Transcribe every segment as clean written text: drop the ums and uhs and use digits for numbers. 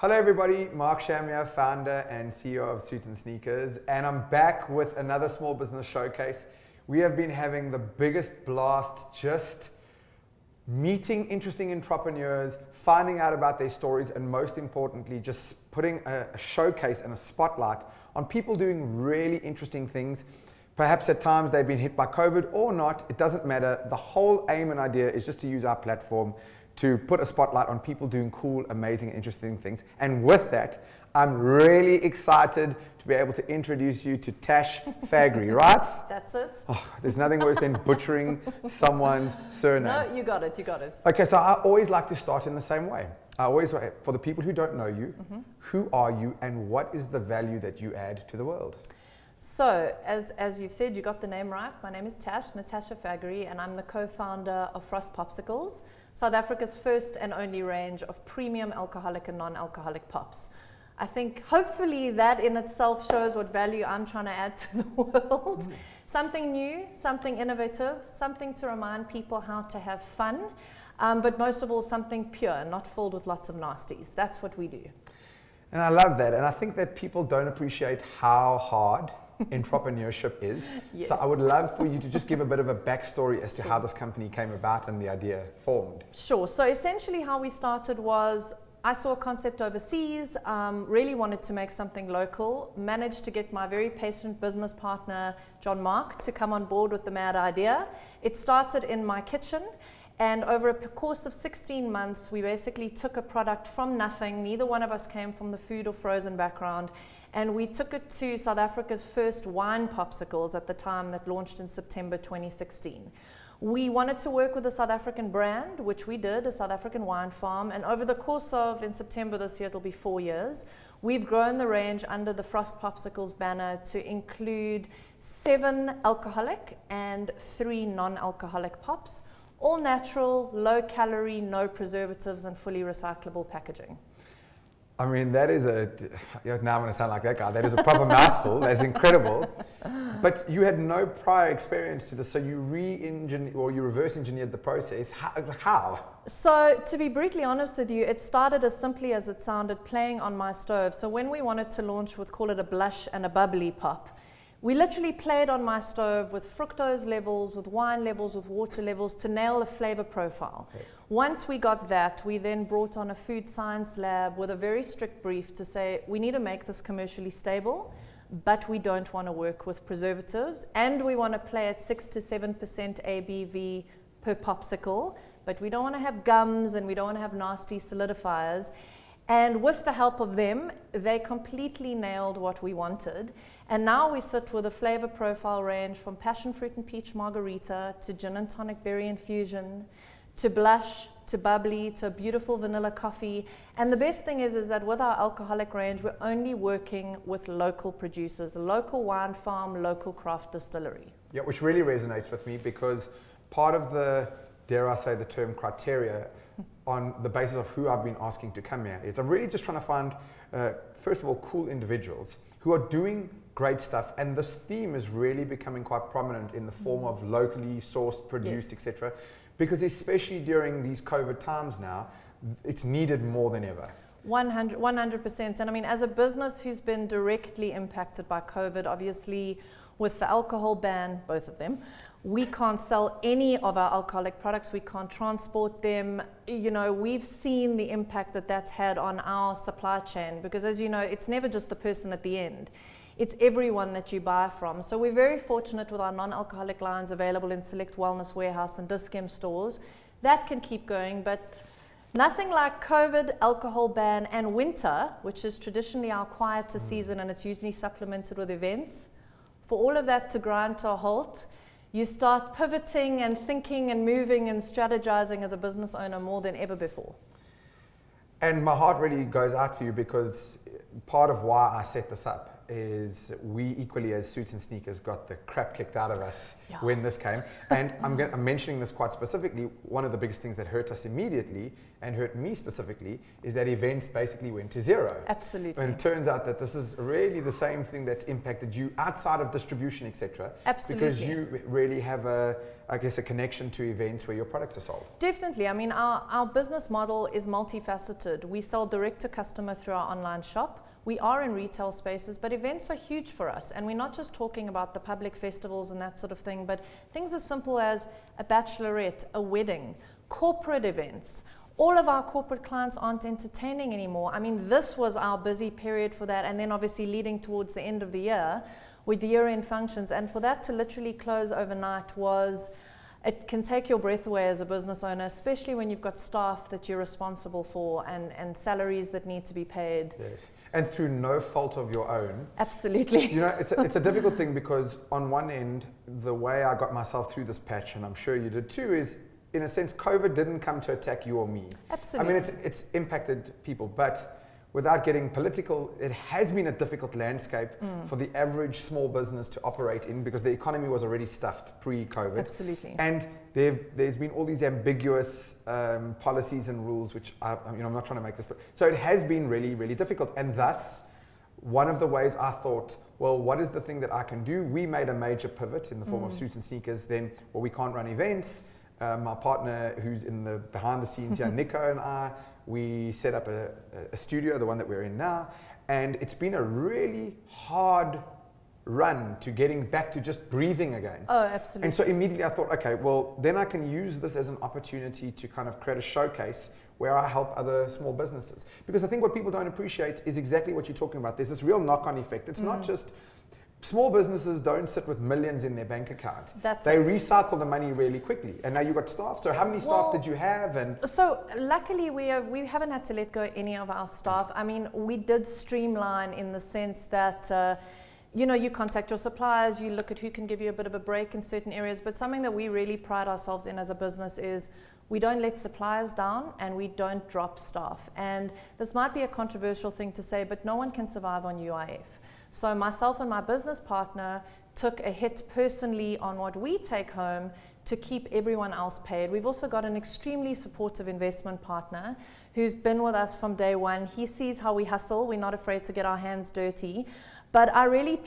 Hello everybody, Mark Shamia, founder and CEO of Suits and Sneakers, and I'm back with another small business showcase. We have been having the biggest blast just meeting interesting entrepreneurs, finding out about their stories, and most importantly, just putting a showcase and a spotlight on people doing really interesting things. Perhaps at times they've been hit by COVID or not, it doesn't matter. The whole aim and idea is just to use our platform to put a spotlight on people doing cool, amazing, interesting things. And with that, I'm really excited to be able to introduce you to Tash Fagri, right? That's it. Oh, there's nothing worse than butchering someone's surname. No, you got it, you got it. Okay, so I always like to start in the same way. For the people who don't know you, who are you and what is the value that you add to the world? So, as you've said, you got the name right. My name is Natasha Fagri, and I'm the co-founder of Frost Popsicles, South Africa's first and only range of premium alcoholic and non-alcoholic pops. I think hopefully that in itself shows what value I'm trying to add to the world. Something new, something innovative, something to remind people how to have fun, but most of all something pure, not filled with lots of nasties. That's what we do. And I love that, and I think that people don't appreciate how hard entrepreneurship is. Yes. So I would love for you to just give a bit of a backstory as to how this company came about and the idea formed. Sure. So essentially how we started was I saw a concept overseas, really wanted to make something local, managed to get my very patient business partner, John Mark, to come on board with the mad idea. It started in my kitchen. And over a course of 16 months, we basically took a product from nothing. Neither one of us came from the food or frozen background. And we took it to South Africa's first wine popsicles at the time that launched in September 2016. We wanted to work with a South African brand, which we did, a South African wine farm. And over the course of, in September this year, it'll be 4 years, we've grown the range under the Frost Popsicles banner to include 7 alcoholic and 3 non-alcoholic pops. All natural, low calorie, no preservatives, and fully recyclable packaging. I mean, that is now I'm going to sound like that guy, that is a proper mouthful, that's incredible. But you had no prior experience to this, so you reverse engineered the process. How? So, to be brutally honest with you, it started as simply as it sounded, playing on my stove. So when we wanted to launch with, call it a blush and a bubbly pop, we literally played on my stove with fructose levels, with wine levels, with water levels to nail a flavor profile. Yes. Once we got that, we then brought on a food science lab with a very strict brief to say, we need to make this commercially stable, but we don't want to work with preservatives, and we want to play at 6 to 7% ABV per popsicle, but we don't want to have gums and we don't want to have nasty solidifiers. And with the help of them, they completely nailed what we wanted. And now we sit with a flavor profile range from passion fruit and peach margarita to gin and tonic berry infusion, to blush, to bubbly, to a beautiful vanilla coffee. And the best thing is that with our alcoholic range, we're only working with local producers, a local wine farm, local craft distillery. Yeah, which really resonates with me because part of the, dare I say the term, criteria on the basis of who I've been asking to come here is I'm really just trying to find, first of all, cool individuals who are doing great stuff, and this theme is really becoming quite prominent in the form of locally sourced, produced, Yes. etc. Because especially during these COVID times now, it's needed more than ever. 100%. And I mean, as a business who's been directly impacted by COVID, obviously with the alcohol ban, both of them, we can't sell any of our alcoholic products. We can't transport them. You know, we've seen the impact that that's had on our supply chain because, as you know, it's never just the person at the end. It's everyone that you buy from. So we're very fortunate with our non-alcoholic lines available in select Wellness Warehouse and Dis-Chem stores. That can keep going, but nothing like COVID, alcohol ban, and winter, which is traditionally our quieter season, and it's usually supplemented with events. For all of that to grind to a halt, you start pivoting and thinking and moving and strategizing as a business owner more than ever before. And my heart really goes out for you because part of why I set this up is we equally as Suits and Sneakers got the crap kicked out of us Yeah. when this came. And I'm mentioning this quite specifically. One of the biggest things that hurt us immediately and hurt me specifically is that events basically went to zero. Absolutely. And it turns out that this is really the same thing that's impacted you outside of distribution, etc. Absolutely. Because you really have a connection to events where your products are sold. Definitely. I mean, our business model is multifaceted. We sell direct to customer through our online shop. We are in retail spaces, but events are huge for us. And we're not just talking about the public festivals and that sort of thing, but things as simple as a bachelorette, a wedding, corporate events. All of our corporate clients aren't entertaining anymore. I mean, this was our busy period for that. And then obviously leading towards the end of the year with the year-end functions. And for that to literally close overnight it can take your breath away as a business owner, especially when you've got staff that you're responsible for and salaries that need to be paid. Yes. And through no fault of your own. Absolutely. You know, it's a difficult thing because on one end, the way I got myself through this patch, and I'm sure you did too, is in a sense, COVID didn't come to attack you or me. Absolutely. I mean, it's impacted people, but without getting political, it has been a difficult landscape for the average small business to operate in because the economy was already stuffed pre-COVID. Absolutely. And there's been all these ambiguous policies and rules, which I'm not trying to make this, but so it has been really, really difficult. And thus, one of the ways I thought, well, what is the thing that I can do? We made a major pivot in the form of Suits and Sneakers. Then, well, we can't run events. My partner, who's in the behind the scenes here, Nico, and I, we set up a studio, the one that we're in now, and it's been a really hard run to getting back to just breathing again. Oh, absolutely. And so immediately I thought, okay, well, then I can use this as an opportunity to kind of create a showcase where I help other small businesses. Because I think what people don't appreciate is exactly what you're talking about. There's this real knock-on effect. It's not just small businesses don't sit with millions in their bank account. They recycle the money really quickly. And now you've got staff. So how many staff did you have? And so luckily we haven't had to let go any of our staff. I mean, we did streamline in the sense that you contact your suppliers, you look at who can give you a bit of a break in certain areas. But something that we really pride ourselves in as a business is we don't let suppliers down and we don't drop staff. And this might be a controversial thing to say, but no one can survive on UIF. So myself and my business partner took a hit personally on what we take home to keep everyone else paid. We've also got an extremely supportive investment partner who's been with us from day one. He sees how we hustle. We're not afraid to get our hands dirty. But I really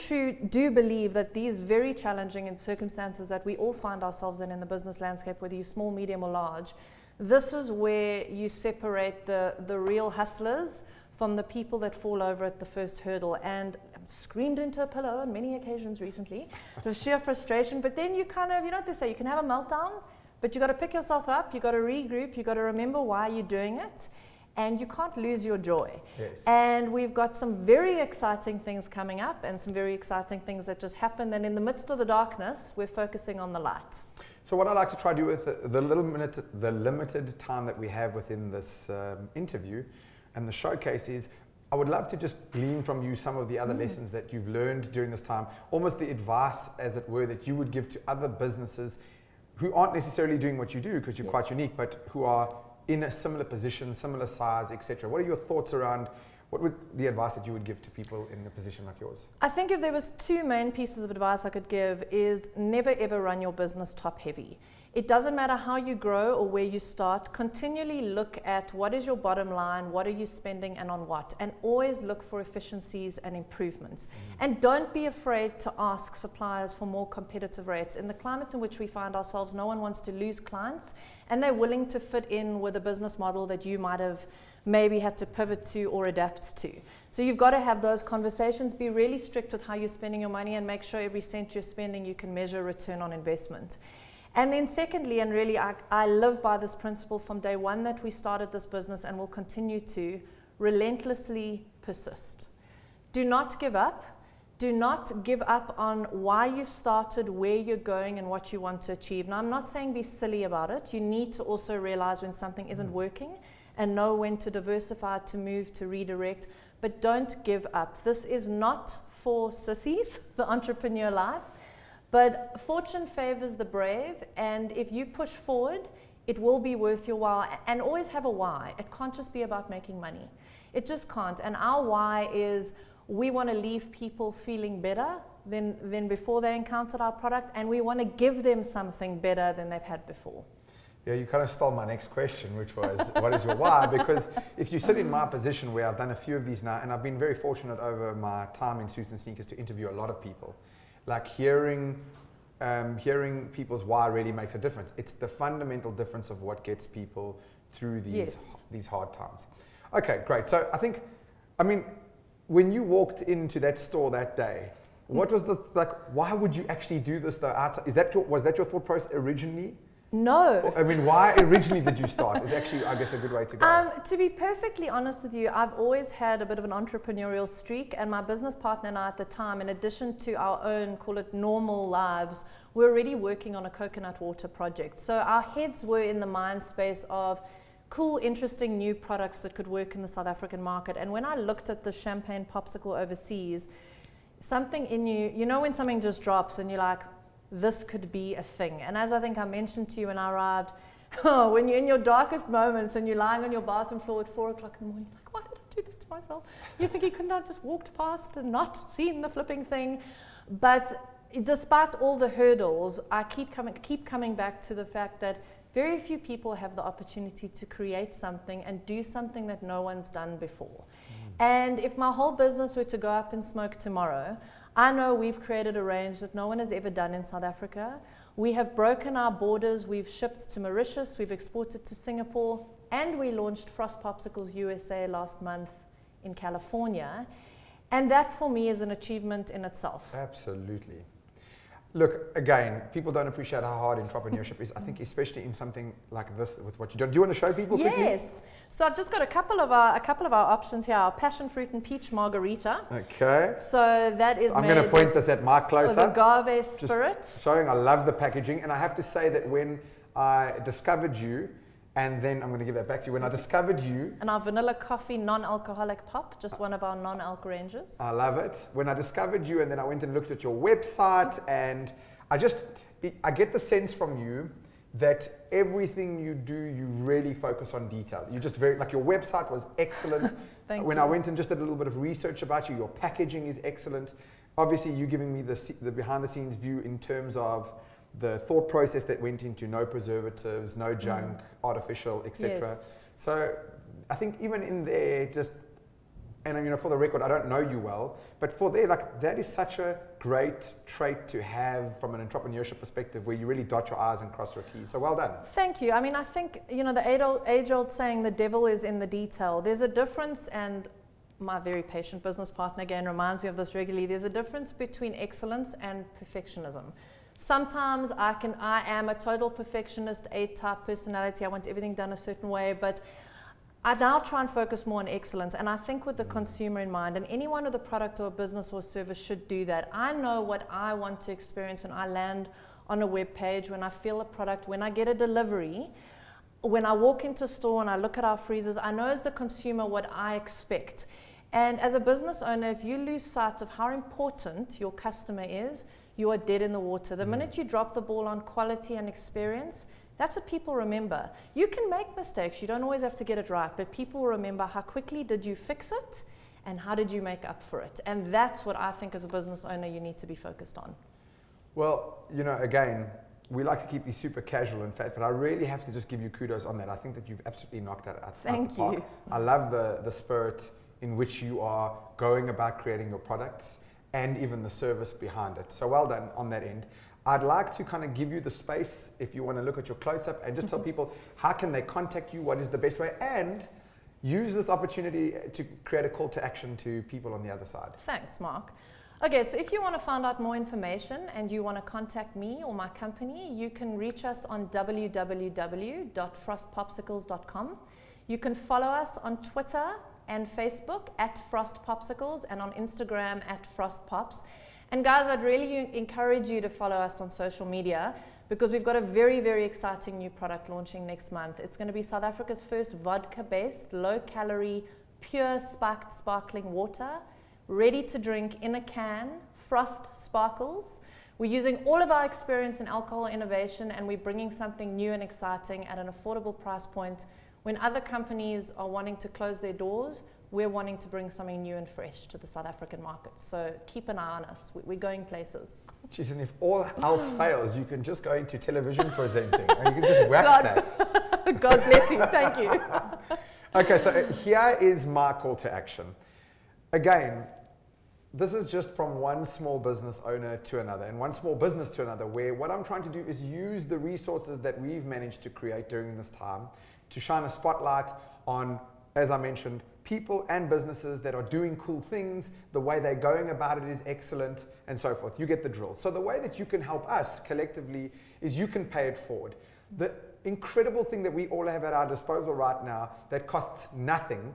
do believe that these very challenging circumstances that we all find ourselves in the business landscape, whether you're small, medium, or large, this is where you separate the real hustlers from the people that fall over at the first hurdle. And I've screamed into a pillow on many occasions recently of sheer frustration. But then you kind of, you know what they say, you can have a meltdown, but you got to pick yourself up, you got to regroup, you got to remember why you're doing it. And you can't lose your joy. Yes. And we've got some very exciting things coming up and some very exciting things that just happened. And in the midst of the darkness, we're focusing on the light. So what I'd like to try to do with the limited time that we have within this interview and the showcase is, I would love to just glean from you some of the other lessons that you've learned during this time, almost the advice, as it were, that you would give to other businesses who aren't necessarily doing what you do because you're quite unique, but who are in a similar position, similar size, etc. What are your thoughts around what would the advice that you would give to people in a position like yours? I think if there was two main pieces of advice I could give is never ever run your business top heavy. It doesn't matter how you grow or where you start, continually look at what is your bottom line, what are you spending and on what, and always look for efficiencies and improvements. And don't be afraid to ask suppliers for more competitive rates. In the climate in which we find ourselves, no one wants to lose clients, and they're willing to fit in with a business model that you might have maybe had to pivot to or adapt to. So you've got to have those conversations, be really strict with how you're spending your money, and make sure every cent you're spending you can measure return on investment. And then secondly, and really I live by this principle from day one that we started this business and will continue to, relentlessly persist. Do not give up. Do not give up on why you started, where you're going, and what you want to achieve. Now, I'm not saying be silly about it. You need to also realize when something isn't working and know when to diversify, to move, to redirect. But don't give up. This is not for sissies, the entrepreneur life. But fortune favors the brave, and if you push forward, it will be worth your while. And always have a why. It can't just be about making money. It just can't. And our why is We want to leave people feeling better than before they encountered our product, and we want to give them something better than they've had before. Yeah, you kind of stole my next question, which was, what is your why? Because if you sit in my position where I've done a few of these now, and I've been very fortunate over my time in Suits and Sneakers to interview a lot of people, like hearing people's why really makes a difference. It's the fundamental difference of what gets people through these hard times. Okay, great. So I mean, when you walked into that store that day, what was why would you actually do this though? Was that your thought process originally? No. I mean, why originally did you start? Is actually, I guess, a good way to go. To be perfectly honest with you, I've always had a bit of an entrepreneurial streak, and my business partner and I at the time, in addition to our own, call it normal lives, were already working on a coconut water project. So our heads were in the mind space of cool, interesting new products that could work in the South African market. And when I looked at the champagne popsicle overseas, something in you know when something just drops and you're like, this could be a thing. And as I think I mentioned to you when I arrived, when you're in your darkest moments and you're lying on your bathroom floor at 4 o'clock in the morning, like, why did I do this to myself? You think you couldn't have just walked past and not seen the flipping thing? But despite all the hurdles, I keep coming back to the fact that very few people have the opportunity to create something and do something that no one's done before. And if my whole business were to go up in smoke tomorrow, I know we've created a range that no one has ever done in South Africa. We have broken our borders. We've shipped to Mauritius. We've exported to Singapore. And we launched Frost Popsicles USA last month in California. And that for me is an achievement in itself. Absolutely. Look, again, people don't appreciate how hard entrepreneurship is. I think especially in something like this with what you do. Do you want to show people quickly? Yes. So I've just got a couple of our options here. Our passion fruit and peach margarita. Okay. So that is I'm going to point this at my close-up. With agave spirit. Just showing, I love the packaging. And I have to say that when I discovered you, and then I'm going to give that back to you. When I discovered you... And our vanilla coffee non-alcoholic pop, just one of our non-alc ranges. I love it. When I discovered you and then I went and looked at your website, and I get the sense from you that everything you do, you really focus on detail. You just your website was excellent. Thank when you. I went and just did a little bit of research about you, your packaging is excellent. Obviously, you giving me the behind-the-scenes view in terms of the thought process that went into no preservatives, no junk, artificial, etc. Yes. So I think even in there, and for the record, I don't know you well, but for there, that is such a great trait to have from an entrepreneurship perspective, where you really dot your I's and cross your T's. So well done. Thank you. I mean, I think, the age-old saying, the devil is in the detail. There's a difference, and my very patient business partner again reminds me of this regularly. There's a difference between excellence and perfectionism. Sometimes I am a total perfectionist, A-type personality. I want everything done a certain way, but I now try and focus more on excellence. And I think with the consumer in mind, and anyone with a product or a business or service should do that. I know what I want to experience when I land on a web page, when I feel a product, when I get a delivery, when I walk into a store and I look at our freezers. I know as the consumer what I expect. And as a business owner, if you lose sight of how important your customer is, you are dead in the water. The minute you drop the ball on quality and experience, that's what people remember. You can make mistakes. You don't always have to get it right, but people will remember how quickly did you fix it and how did you make up for it. And that's what I think as a business owner you need to be focused on. Well, again, we like to keep these super casual and fast, but I really have to just give you kudos on that. I think that you've absolutely knocked that out. Thank you. I love the spirit in which you are going about creating your products and even the service behind it. So well done on that end. I'd like to kind of give you the space if you want to look at your close-up and just tell people how can they contact you, what is the best way, and use this opportunity to create a call to action to people on the other side. Thanks, Mark. Okay, so if you want to find out more information and you want to contact me or my company, you can reach us on www.frostpopsicles.com. You can follow us on Twitter and Facebook at Frost Popsicles, and on Instagram at Frost Pops. And guys, I'd really encourage you to follow us on social media, because we've got a very, very exciting new product launching next month. It's going to be South Africa's first vodka-based, low-calorie, pure spiked sparkling water, ready to drink in a can, Frost Sparkles. We're using all of our experience in alcohol innovation, and we're bringing something new and exciting at an affordable price point. When other companies are wanting to close their doors, we're wanting to bring something new and fresh to the South African market. So keep an eye on us. We're going places. Jeez, and if all else fails, you can just go into television presenting and you can just wax that. God bless you. Thank you. Okay, so here is my call to action. Again, this is just from one small business owner to another and one small business to another, where what I'm trying to do is use the resources that we've managed to create during this time to shine a spotlight on, as I mentioned, people and businesses that are doing cool things, the way they're going about it is excellent, and so forth. You get the drill. So the way that you can help us collectively is you can pay it forward. The incredible thing that we all have at our disposal right now that costs nothing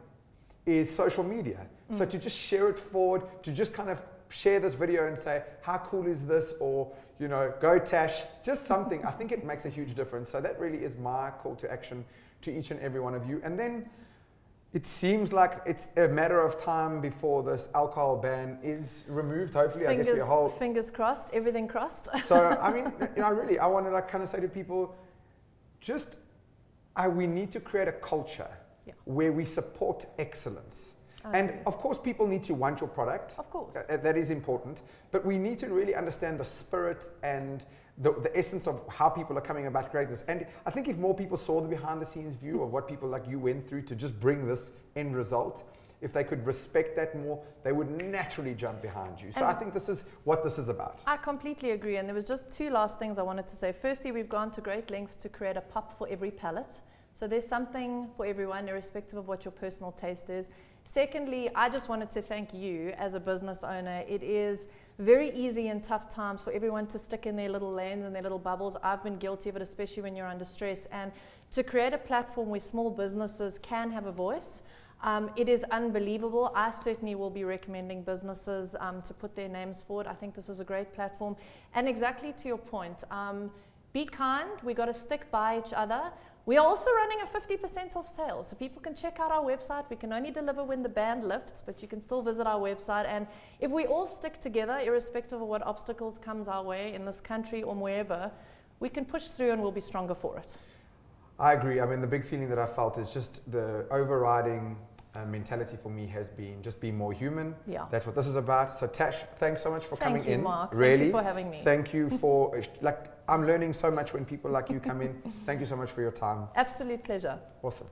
is social media. So to just share it forward, to just kind of share this video and say, how cool is this? Or, you know, go Tash, just something. I think it makes a huge difference. So that really is my call to action to each and every one of you. And then it seems like it's a matter of time before this alcohol ban is removed. Hopefully, Fingers crossed, everything crossed. So, I mean, you know, really, I want to like kind of say to people, we need to create a culture where we support excellence. And of course, people need to want your product. Of course. That is important. But we need to really understand the spirit and the essence of how people are coming about to create this. And I think if more people saw the behind the scenes view of what people like you went through to just bring this end result, if they could respect that more, they would naturally jump behind you. So I think this is what this is about. I completely agree. And there was just two last things I wanted to say. Firstly, we've gone to great lengths to create a pop for every palate. So there's something for everyone, irrespective of what your personal taste is. Secondly, I just wanted to thank you as a business owner. It is very easy in tough times for everyone to stick in their little lanes and their little bubbles. I've been guilty of it, especially when you're under stress. And to create a platform where small businesses can have a voice, it is unbelievable. I certainly will be recommending businesses to put their names forward. I think this is a great platform. And exactly to your point, be kind. We got to stick by each other. We are also running a 50% off sale, so people can check out our website. We can only deliver when the ban lifts, but you can still visit our website. And if we all stick together, irrespective of what obstacles comes our way in this country or wherever, we can push through and we'll be stronger for it. I agree. I mean, the big feeling that I felt is just the overriding mentality for me has been just be more human. Yeah. That's what this is about. So Tash, thanks so much for coming in. Thank you, Mark. Really. Thank you for having me. Thank you for, I'm learning so much when people like you come in. Thank you so much for your time. Absolute pleasure. Awesome.